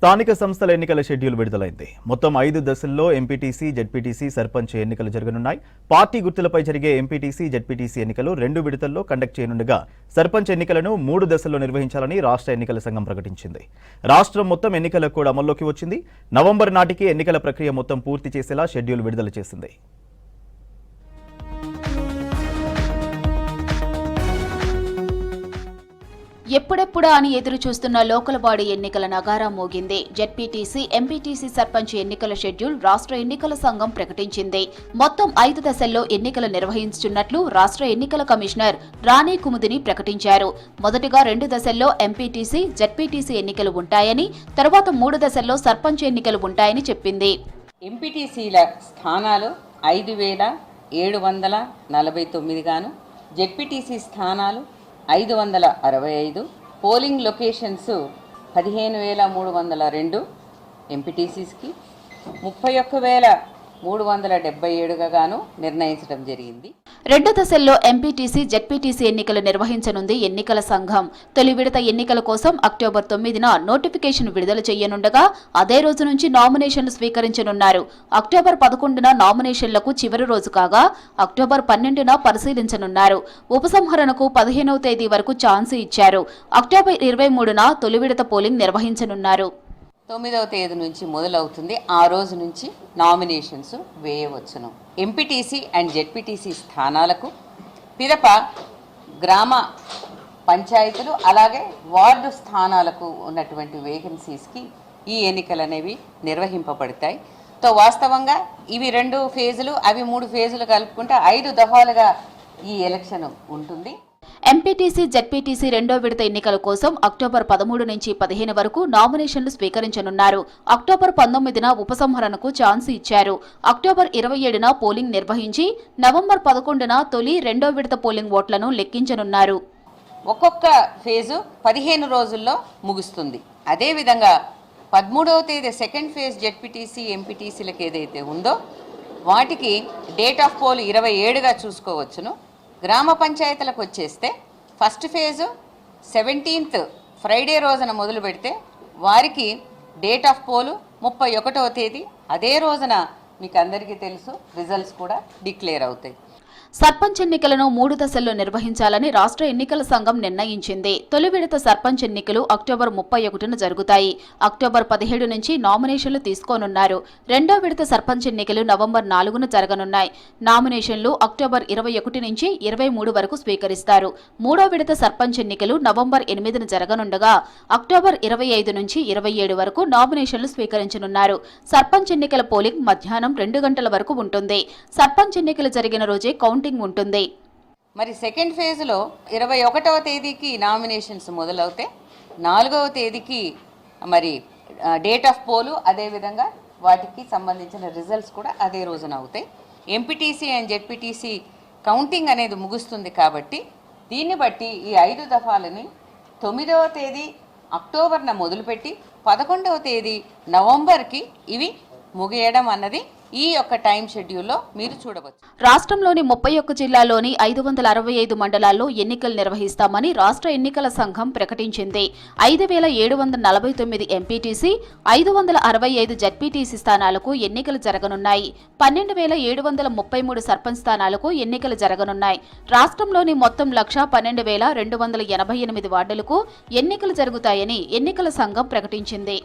స్థానిక సంస్థల ఎన్నికల షెడ్యూల్ విడుదలైంది. మొత్తం 5 దశల్లో ఎంపీటీసీ, జెడ్పీటీసీ, సర్పంచ్ ఎన్నికలు జరగనున్నాయి. పార్టీ గుర్తులపై జరిగే ఎంపీటీసీ, జెడ్పీటీసీ ఎన్నికలు 2 విడతల్లో కండక్ట్ చేయనుండగా సర్పంచ్ ఎన్నికలను 3 దశల్లో నిర్వహించాలని రాష్ట్ర ఎన్నికల సంఘం ప్రకటించింది. రాష్ట్రం మొత్తం ఎన్నికల కోడ్ అమల్లోకి వచ్చింది. నవంబర్ నాటికి ఎన్నికల ప్రక్రియ మొత్తం పూర్తి చేసేలా షెడ్యూల్ విడుదల చేసింది. ఎప్పుడెప్పుడా అని ఎదురు చూస్తున్న లోకల్ బాడీ ఎన్నికల నగారా మోగింది. జెడ్పీటీసీ, ఎంపీటీసీ, సర్పంచ్ ఎన్నికల షెడ్యూల్ రాష్ట్ర ఎన్నికల సంఘం ప్రకటించింది. మొత్తం 5 దశల్లో ఎన్నికలు నిర్వహించుతున్నట్లు రాష్ట్ర ఎన్నికల కమిషనర్ రాణి కుముదిని ప్రకటించారు. మొదటిగా 2 దశల్లో ఎంపీటీసీ, జెడ్పీటీసీ ఎన్నికలు ఉంటాయని, తర్వాత 3 దశల్లో సర్పంచ్ ఎన్నికలు ఉంటాయని చెప్పింది. ఎంపీటీసీల స్థానాలు 5,749 గాను, జెడ్పీటీసీ స్థానాలు 565, పోలింగ్ లొకేషన్స్ 15,302, ఎంపీటీసీస్కి 31,377గా గాను నిర్ణయించడం జరిగింది. 2 దశల్లో ఎంపీటీసీ, జెడ్పీటీసీ ఎన్నికలు నిర్వహించనుంది ఎన్నికల సంఘం. తొలి విడత ఎన్నికల కోసం అక్టోబర్ 9న నోటిఫికేషన్ విడుదల చేయనుండగా అదే రోజు నుంచి నామినేషన్లు స్వీకరించనున్నారు. అక్టోబర్ 11న నామినేషన్లకు చివరి రోజు కాగా అక్టోబర్ 12న పరిశీలించనున్నారు. ఉపసంహరణకు 15వ తేదీ వరకు ఛాన్స్ ఇచ్చారు. అక్టోబర్ 23న తొలి విడత పోలింగ్ నిర్వహించనున్నారు. 9వ తేదీ నుంచి మొదలవుతుంది. ఆ రోజు నుంచి నామినేషన్స్ వేయవచ్చును. ఎంపీటీసీ అండ్ జెడ్పీటీసీ స్థానాలకు పిదప గ్రామ పంచాయతీలు అలాగే వార్డు స్థానాలకు ఉన్నటువంటి వేకెన్సీస్కి ఈ ఎన్నికలు అనేవి నిర్వహింపబడతాయి. వాస్తవంగా ఇవి 2 ఫేజులు, అవి 3 ఫేజులు కలుపుకుంటే 5 దఫాలుగా ఈ ఎలక్షన్ ఉంటుంది. ఎంపీటీసీ, జెడ్పీటీసీ 2వ విడత ఎన్నికల కోసం అక్టోబర్ 13 నుంచి 15 వరకు నామినేషన్లు స్వీకరించనున్నారు. అక్టోబర్ 19న ఉపసంహరణకు ఛాన్స్ ఇచ్చారు. అక్టోబర్ 27న పోలింగ్ నిర్వహించి నవంబర్ 11న తొలి 2వ విడత పోలింగ్ ఓట్లను లెక్కించనున్నారు. ఒక్కొక్క ఫేజు 15 రోజుల్లో ముగుస్తుంది. అదేవిధంగా 13వ తేదీ సెకండ్ ఫేజ్ జెడ్పీటీసీ, ఎంపీటీసీలకు ఏదైతే ఉందో వాటికి డేట్ ఆఫ్ పోల్ 27గా చూసుకోవచ్చును. గ్రామ పంచాయతీలకు వచ్చేస్తే ఫస్ట్ ఫేజు 17th ఫ్రైడే రోజున మొదలు పెడితే వారికి డేట్ ఆఫ్ పోలు 31వ తేదీ. అదే రోజున మీకు అందరికీ తెలుసు రిజల్ట్స్ కూడా డిక్లేర్ అవుతాయి. సర్పంచ్ ఎన్నికలను 3 దశల్లో నిర్వహించాలని రాష్ట్ర ఎన్నికల సంఘం నిర్ణయించింది. తొలి విడత సర్పంచ్ ఎన్నికలు అక్టోబర్ 31న జరుగుతాయి. అక్టోబర్ 17 నుంచి నామినేషన్లు తీసుకోనున్నారు. 2వ విడత సర్పంచ్ ఎన్నికలు నవంబర్ 4న జరగనున్నాయి. నామినేషన్లు అక్టోబర్ 21 నుంచి 23 వరకు స్వీకరిస్తారు. 3వ విడత సర్పంచ్ ఎన్నికలు నవంబర్ 8న జరగనుండగా అక్టోబర్ 25 నుంచి 27 వరకు నామినేషన్లు స్వీకరించనున్నారు. సర్పంచ్ ఎన్నికల పోలింగ్ మధ్యాహ్నం 2 గంటల వరకు ఉంటుంది. సర్పంచ్ ఎన్నికలు జరిగిన రోజే ఉంటుంది. మరి సెకండ్ ఫేజ్లో 21వ తేదీకి నామినేషన్స్ మొదలవుతే 4వ తేదీకి మరి డేట్ ఆఫ్ పోలు, అదేవిధంగా వాటికి సంబంధించిన రిజల్ట్స్ కూడా అదే రోజున అవుతాయి. ఎంపీటీసీ అండ్ జెడ్పీటీసీ కౌంటింగ్ అనేది ముగుస్తుంది కాబట్టి దీన్ని బట్టి ఈ 5 దఫాలని 9వ తేదీ అక్టోబర్న మొదలుపెట్టి 11వ తేదీ నవంబర్కి ఇవి ముగియడం అన్నది ఈ యొక్క టైం షెడ్యూల్లో మీరు చూడవచ్చు. రాష్ట్రంలోని 31 జిల్లాల్లోని 565 మండలాల్లో ఎన్నికలు నిర్వహిస్తామని రాష్ట్ర ఎన్నికల సంఘం ప్రకటించింది. 5,749 ఎంపీటీసీ, 565 జెడ్పీటీసీ స్థానాలకు ఎన్నికలు జరగనున్నాయి. 12,733 సర్పంచ్ స్థానాలకు ఎన్నికలు జరగనున్నాయి. రాష్ట్రంలోని మొత్తం 1,12,288 వార్డులకు ఎన్నికలు జరుగుతాయని ఎన్నికల సంఘం ప్రకటించింది.